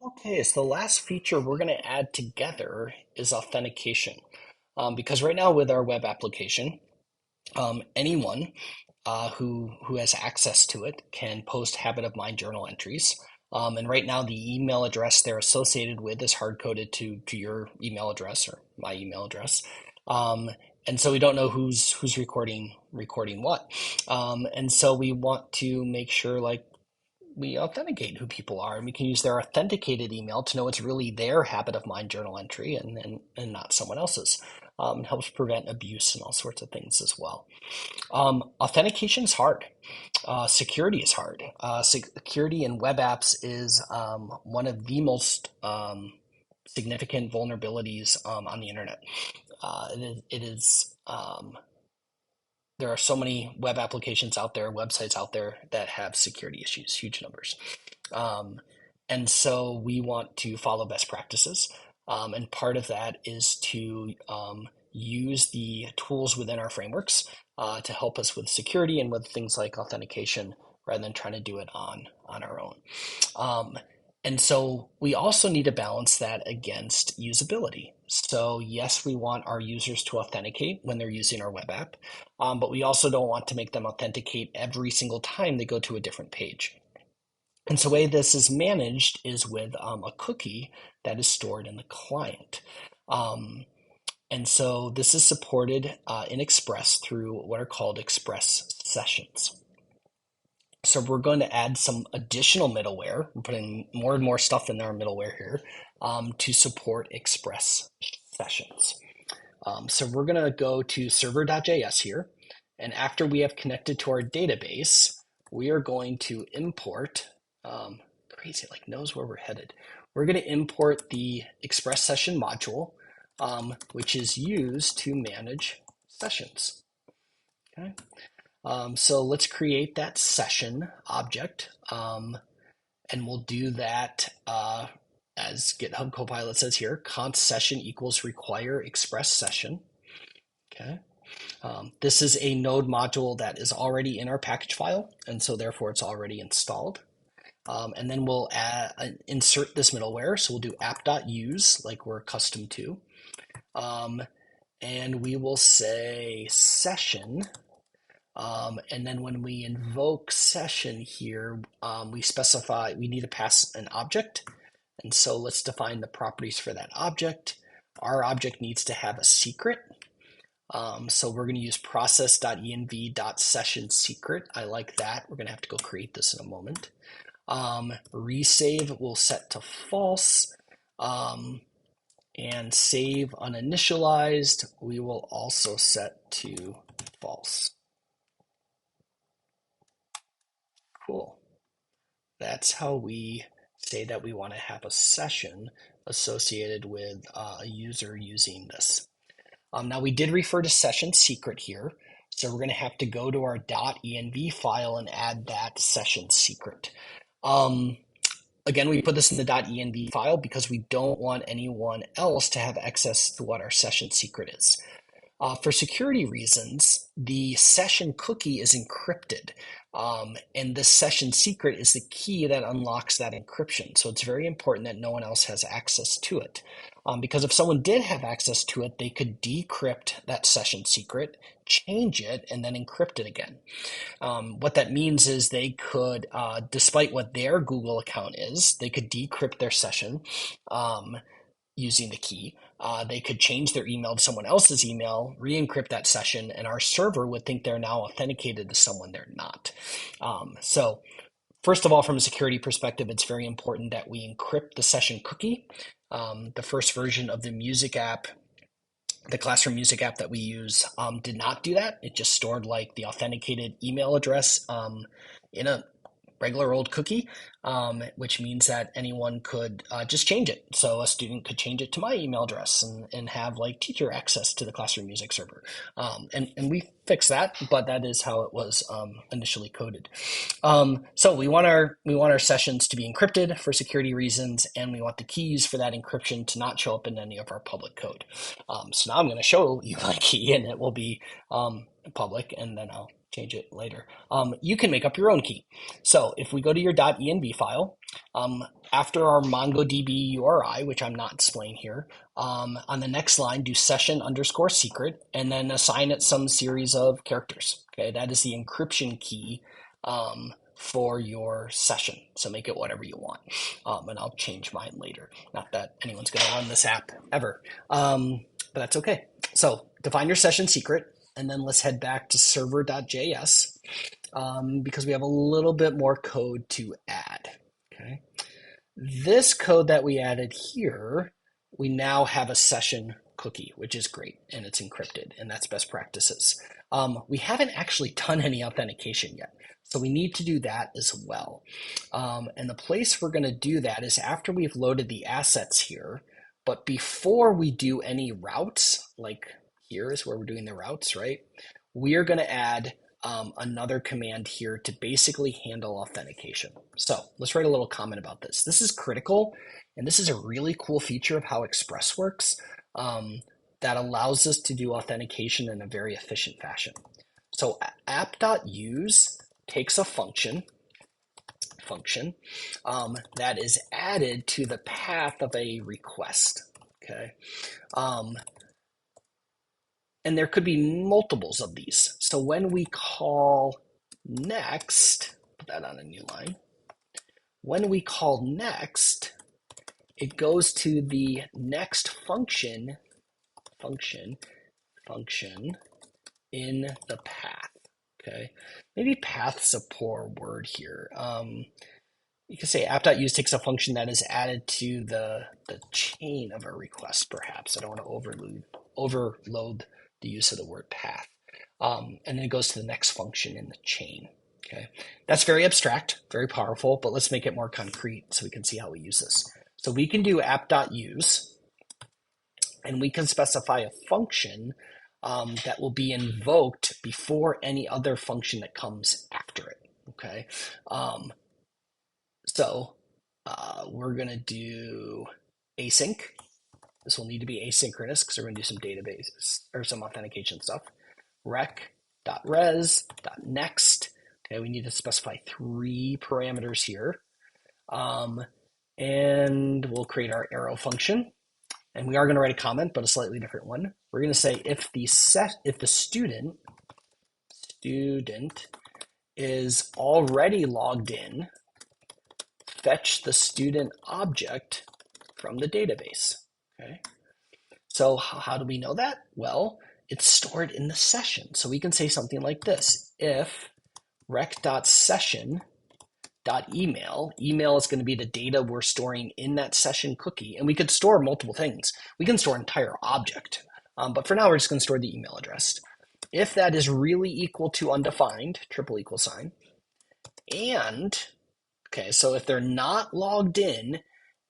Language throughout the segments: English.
Okay, so the last feature we're going to add together is authentication. Because right now with our web application, anyone who has access to it can post habit of mind journal entries. And right now, the email address they're associated with is hard coded to your email address or my email address. Um, and so we don't know who's recording what. And so we want to make sure like we authenticate who people are, and we can use their authenticated email to know it's really their habit of mind journal entry and not someone else's. It helps prevent abuse and all sorts of things as well. Authentication is hard. Security is hard. Security in web apps is one of the most significant vulnerabilities on the internet. There are so many web applications out there, websites out there that have security issues, huge numbers. Um, and so we want to follow best practices. And part of that is to use the tools within our frameworks to help us with security and with things like authentication rather than trying to do it on our own. Um, and so we also need to balance that against usability. So yes, we want our users to authenticate when they're using our web app, but we also don't want to make them authenticate every single time they go to a different page. And so the way this is managed is with a cookie that is stored in the client. Um, and so this is supported in Express through what are called Express sessions. So we're going to add some additional middleware. We're putting more and more stuff in our middleware here to support Express sessions. So we're going to go to server.js here. And after we have connected to our database, we are going to import, crazy, it like knows where we're headed. We're going to import the Express session module, which is used to manage sessions. Okay. So let's create that session object, and we'll do that as GitHub Copilot says here, const session equals require express session. Okay. This is a node module that is already in our package file, and so therefore it's already installed. And then we'll insert this middleware. So we'll do app.use like we're accustomed to. And we will say session. And then when we invoke session here, we specify we need to pass an object. And so let's define the properties for that object. Our object needs to have a secret. So we're going to use process.env.session_secret. I like that. We're going to have to go create this in a moment. Resave will set to false. And save uninitialized, we will also set to false. Cool. That's how we say that we want to have a session associated with a user using this. Now we did refer to session secret here, so we're going to have to go to our .env file and add that session secret. Again, we put this in the .env file because we don't want anyone else to have access to what our session secret is. For security reasons, the session cookie is encrypted, and the session secret is the key that unlocks that encryption. So it's very important that no one else has access to it. Because if someone did have access to it, they could decrypt that session secret, change it, and then encrypt it again. What that means is they could, despite what their Google account is, they could decrypt their session using the key. They could change their email to someone else's email, re-encrypt that session, and our server would think they're now authenticated to someone they're not. So first of all, from a security perspective, it's very important that we encrypt the session cookie. The first version of the music app, the classroom music app that we use, did not do that. It just stored like the authenticated email address in a regular old cookie, which means that anyone could just change it. So a student could change it to my email address and have like teacher access to the classroom music server. And we fixed that, but that is how it was initially coded. So we want our sessions to be encrypted for security reasons, and we want the keys for that encryption to not show up in any of our public code. So now I'm going to show you my key, and it will be public, and then I'll change it later. You can make up your own key. So if we go to your .env file, after our MongoDB URI, which I'm not displaying here, on the next line, do session underscore secret, and then assign it some series of characters. Okay, that is the encryption key for your session. So make it whatever you want. And I'll change mine later. Not that anyone's going to run this app ever, but that's okay. So define your session secret, and then let's head back to server.js because we have a little bit more code to add. Okay. This code that we added here, we now have a session cookie, which is great, and it's encrypted, and that's best practices. We haven't actually done any authentication yet, so we need to do that as well. And the place we're going to do that is after we've loaded the assets here, but before we do any routes, like here is where we're doing the routes, right? We are going to add another command here to basically handle authentication. So let's write a little comment about this. This is critical, and this is a really cool feature of how Express works that allows us to do authentication in a very efficient fashion. So app.use takes a function that is added to the path of a request. Okay. And there could be multiples of these. So when we call next, put that on a new line. When we call next, it goes to the next function in the path. Okay, maybe path's a poor word here. You can say app.use takes a function that is added to the chain of a request, perhaps. I don't want to overload the use of the word path. And then it goes to the next function in the chain. Okay, that's very abstract, very powerful, but let's make it more concrete so we can see how we use this. So we can do app.use, and we can specify a function that will be invoked before any other function that comes after it. Okay, so we're going to do async. This will need to be asynchronous because we're going to do some databases or some authentication stuff. Rec.res.next. Okay, we need to specify 3 parameters here. And we'll create our arrow function. And we are going to write a comment, but a slightly different one. We're going to say if the student is already logged in, fetch the student object from the database. Okay. So how do we know that? Well, it's stored in the session. So we can say something like this. If rec.session.email, email is going to be the data we're storing in that session cookie. And we could store multiple things. We can store an entire object. But for now, we're just going to store the email address. If that is really equal to undefined, triple equal sign, and, okay, so if they're not logged in,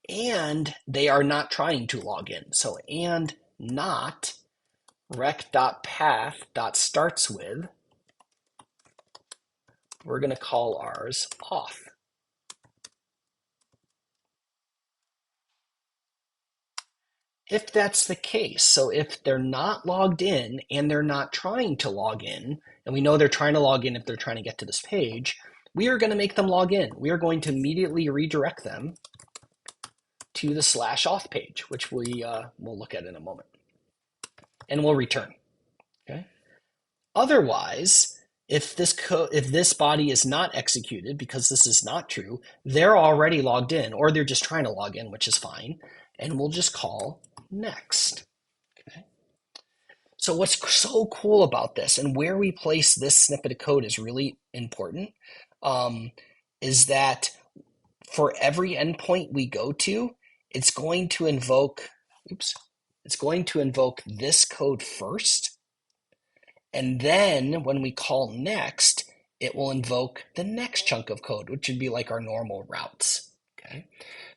and they are not trying to log in. So and not rec.path.starts with, we're going to call ours auth. If that's the case, so if they're not logged in and they're not trying to log in, and we know they're trying to log in if they're trying to get to this page, we are going to make them log in. We are going to immediately redirect them to the /auth page, which we'll look at in a moment. And we'll return. Okay. Otherwise, if this body is not executed because this is not true, they're already logged in, or they're just trying to log in, which is fine. And we'll just call next. Okay. So what's so cool about this, and where we place this snippet of code is really important, is that for every endpoint we go to, it's going to invoke this code first. And then when we call next, it will invoke the next chunk of code, which would be like our normal routes. Okay.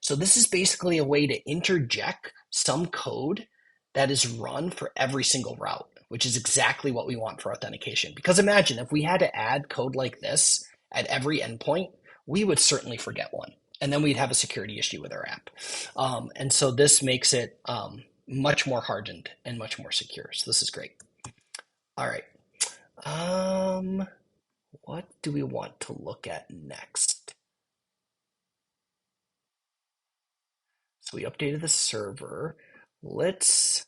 So this is basically a way to interject some code that is run for every single route, which is exactly what we want for authentication. Because imagine if we had to add code like this at every endpoint, we would certainly forget one. And then we'd have a security issue with our app. And so this makes it much more hardened and much more secure. So this is great. All right. What do we want to look at next? So we updated the server. Let's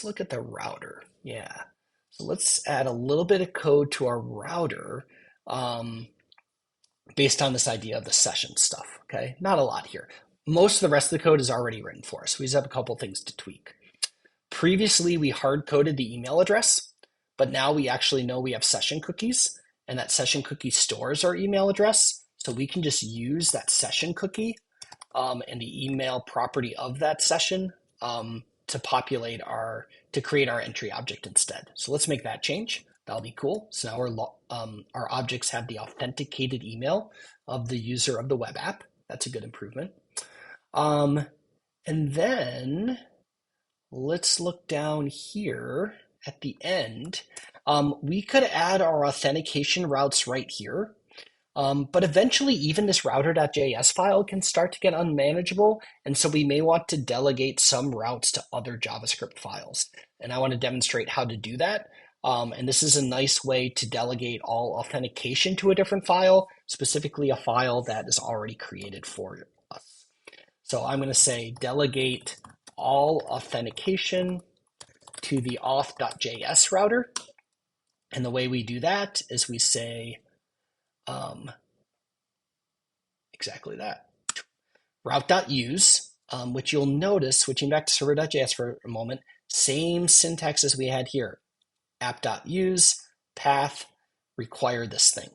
look at the router. Yeah. So let's add a little bit of code to our router based on this idea of the session stuff. Okay. Not a lot here. Most of the rest of the code is already written for us. We just have a couple things to tweak. Previously, we hard coded the email address, but now we actually know we have session cookies, and that session cookie stores our email address. So we can just use that session cookie and the email property of that session to create our entry object instead. So let's make that change. That'll be cool. So now our objects have the authenticated email of the user of the web app. That's a good improvement. And then let's look down here at the end. We could add our authentication routes right here. But eventually, even this router.js file can start to get unmanageable. And so we may want to delegate some routes to other JavaScript files. And I want to demonstrate how to do that. And this is a nice way to delegate all authentication to a different file, specifically a file that is already created for us. So I'm going to say delegate all authentication to the auth.js router. And the way we do that is we say exactly that. Route.use, which you'll notice, switching back to server.js for a moment, same syntax as we had here. App.use, path, require this thing.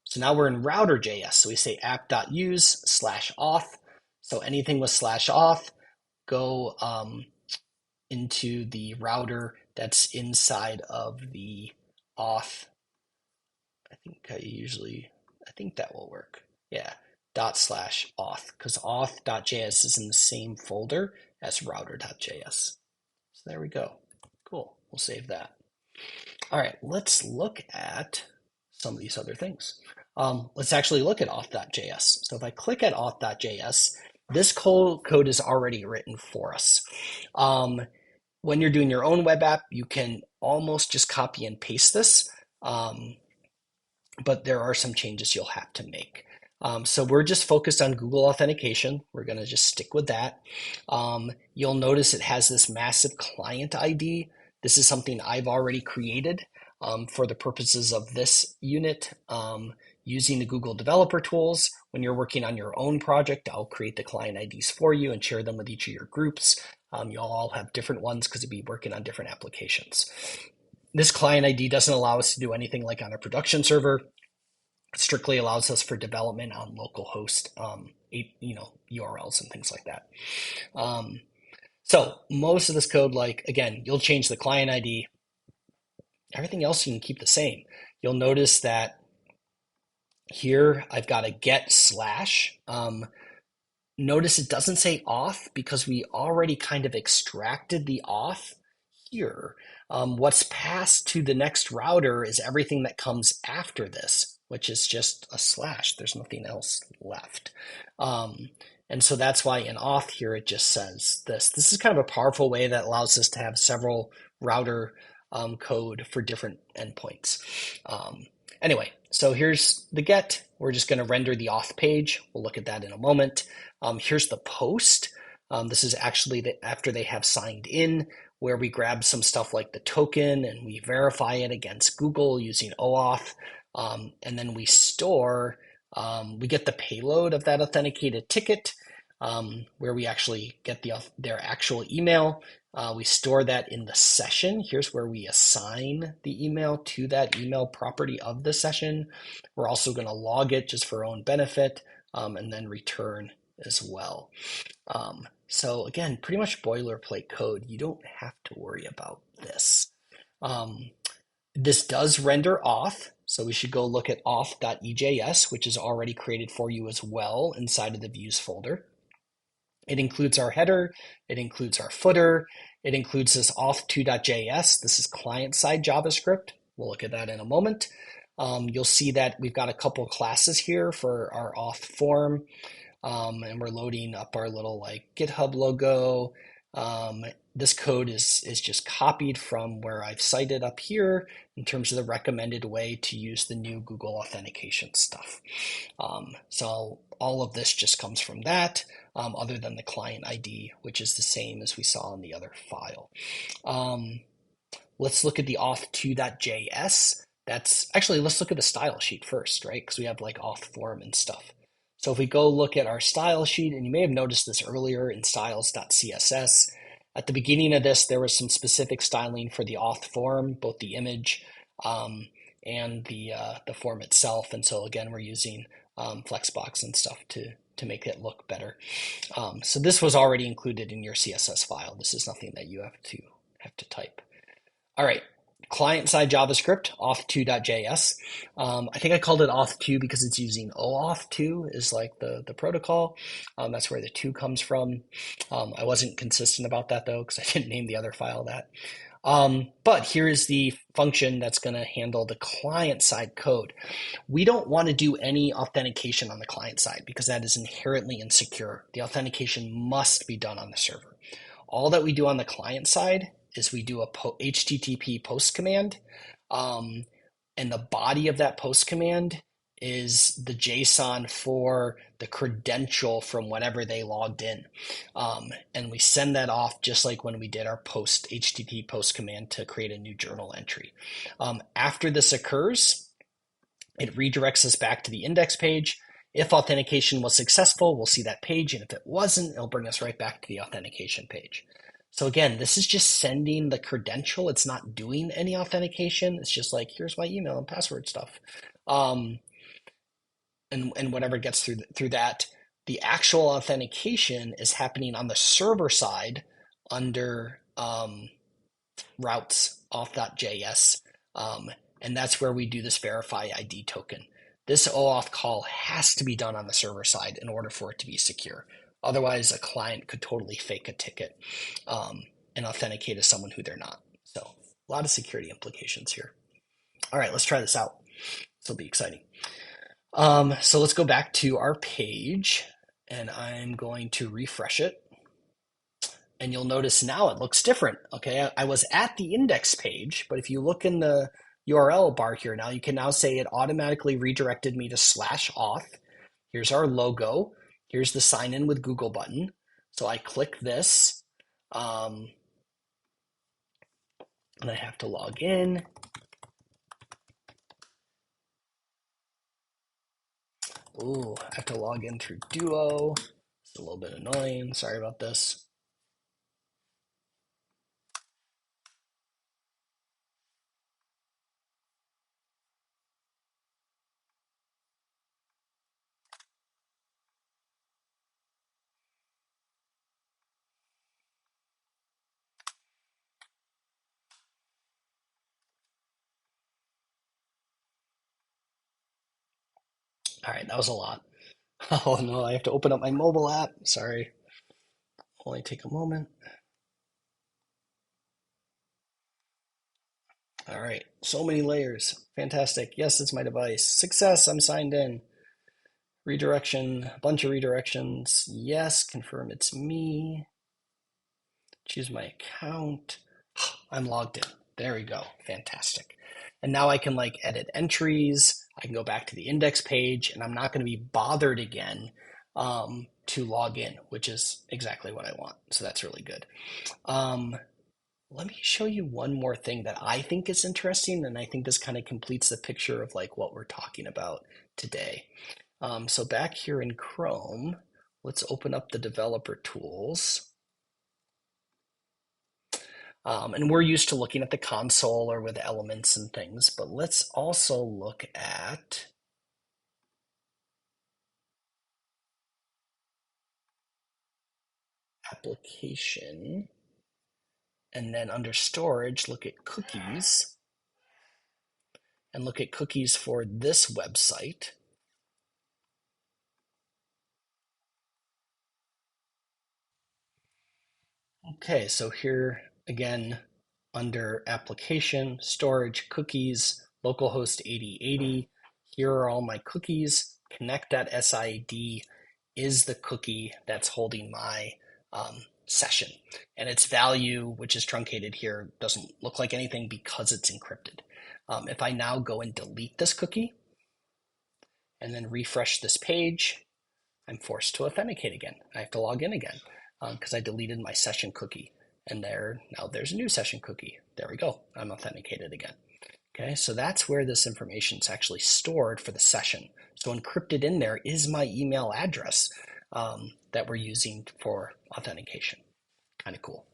So now we're in router.js. So we say app.use /auth. So anything with /auth, go into the router that's inside of the auth. I think that will work. Yeah, /auth, because auth.js is in the same folder as router.js. So there we go. Cool. We'll save that. All right, let's look at some of these other things. Let's actually look at auth.js. So if I click at auth.js, this code is already written for us. When you're doing your own web app, you can almost just copy and paste this. But there are some changes you'll have to make. So we're just focused on Google authentication. We're going to just stick with that. You'll notice it has this massive client ID. This is something I've already created for the purposes of this unit. Using the Google developer tools, when you're working on your own project, I'll create the client IDs for you and share them with each of your groups. You'll all have different ones because you'll be working on different applications. This client ID doesn't allow us to do anything like on a production server. It strictly allows us for development on local host, URLs and things like that. So most of this code, again, you'll change the client ID. Everything else you can keep the same. You'll notice that here I've got a get /. Notice it doesn't say auth because we already kind of extracted the auth here. What's passed to the next router is everything that comes after this, which is just a /. There's nothing else left. And so that's why in auth here, it just says this. This is kind of a powerful way that allows us to have several router code for different endpoints. Anyway, so here's the get. We're just going to render the auth page. We'll look at that in a moment. Here's the post. This is actually after they have signed in, where we grab some stuff like the token and we verify it against Google using OAuth. And then we store, we get the payload of that authenticated ticket, where we actually get their actual email. We store that in the session. Here's where we assign the email to that email property of the session. We're also going to log it just for our own benefit, and then return as well. So again, pretty much boilerplate code. You don't have to worry about this. This does render auth, so we should go look at auth.ejs, which is already created for you as well inside of the views folder. It includes our header, it includes our footer, it includes this auth2.js. This is client-side JavaScript. We'll look at that in a moment. You'll see that we've got a couple classes here for our auth form, and we're loading up our little GitHub logo. this code is just copied from where I've cited up here in terms of the recommended way to use the new Google authentication stuff. So all of this just comes from that, other than the client ID, which is the same as we saw in the other file. Let's look at the auth2.js. That's actually, let's look at the style sheet first, right? Because we have like auth form and stuff. So if we go look at our style sheet, and you may have noticed this earlier in styles.css, at the beginning of this, there was some specific styling for the auth form, both the image and the form itself. And so again, we're using Flexbox and stuff to make it look better. So this was already included in your CSS file. This is nothing that you have to type. All right, client-side JavaScript, auth2.js. I think I called it auth2 because it's using OAuth2 is like the protocol. That's where the 2 comes from. I wasn't consistent about that though because I didn't name the other file that. But here is the function that's going to handle the client-side code. We don't want to do any authentication on the client side because that is inherently insecure. The authentication must be done on the server. All that we do on the client side is we do a HTTP post command, and the body of that post command is the JSON for the credential from whenever they logged in. And we send that off just like when we did our post HTTP post command to create a new journal entry. After this occurs, it redirects us back to the index page. If authentication was successful, we'll see that page, and if it wasn't, it'll bring us right back to the authentication page. So again, this is just sending the credential. It's not doing any authentication. It's just like, here's my email and password stuff. And whatever gets through that. The actual authentication is happening on the server side under routes auth.js. And that's where we do this verify ID token. This OAuth call has to be done on the server side in order for it to be secure. Otherwise, a client could totally fake a ticket and authenticate as someone who they're not. So a lot of security implications here. All right, let's try this out. This will be exciting. So let's go back to our page, and I'm going to refresh it. And you'll notice now it looks different. Okay, I was at the index page, but if you look in the URL bar here now, you can now say it automatically redirected me to /auth. Here's our logo. Here's the sign in with Google button. So I click this, and I have to log in. Ooh, I have to log in through Duo. It's a little bit annoying. Sorry about this. All right, that was a lot. Oh no, I have to open up my mobile app. Sorry. Only take a moment. All right, so many layers. Fantastic. Yes, it's my device. Success, I'm signed in. Redirection, a bunch of redirections. Yes, confirm it's me. Choose my account. I'm logged in. There we go. Fantastic. And now I can like edit entries. I can go back to the index page, and I'm not going to be bothered again to log in, which is exactly what I want. So that's really good. Let me show you one more thing that I think is interesting, and I think this kind of completes the picture of like what we're talking about today. So back here in Chrome, let's open up the developer tools. And we're used to looking at the console or with elements and things, but let's also look at application. And then under storage, look at cookies. And look at cookies for this website. Okay, so here again, under application, storage, cookies, localhost 8080, here are all my cookies. Connect.sid is the cookie that's holding my session. And its value, which is truncated here, doesn't look like anything because it's encrypted. If I now go and delete this cookie and then refresh this page, I'm forced to authenticate again. I have to log in again because I deleted my session cookie. And now there's a new session cookie. There we go. I'm authenticated again. Okay, so that's where this information is actually stored for the session. So encrypted in there is my email address that we're using for authentication. Kind of cool.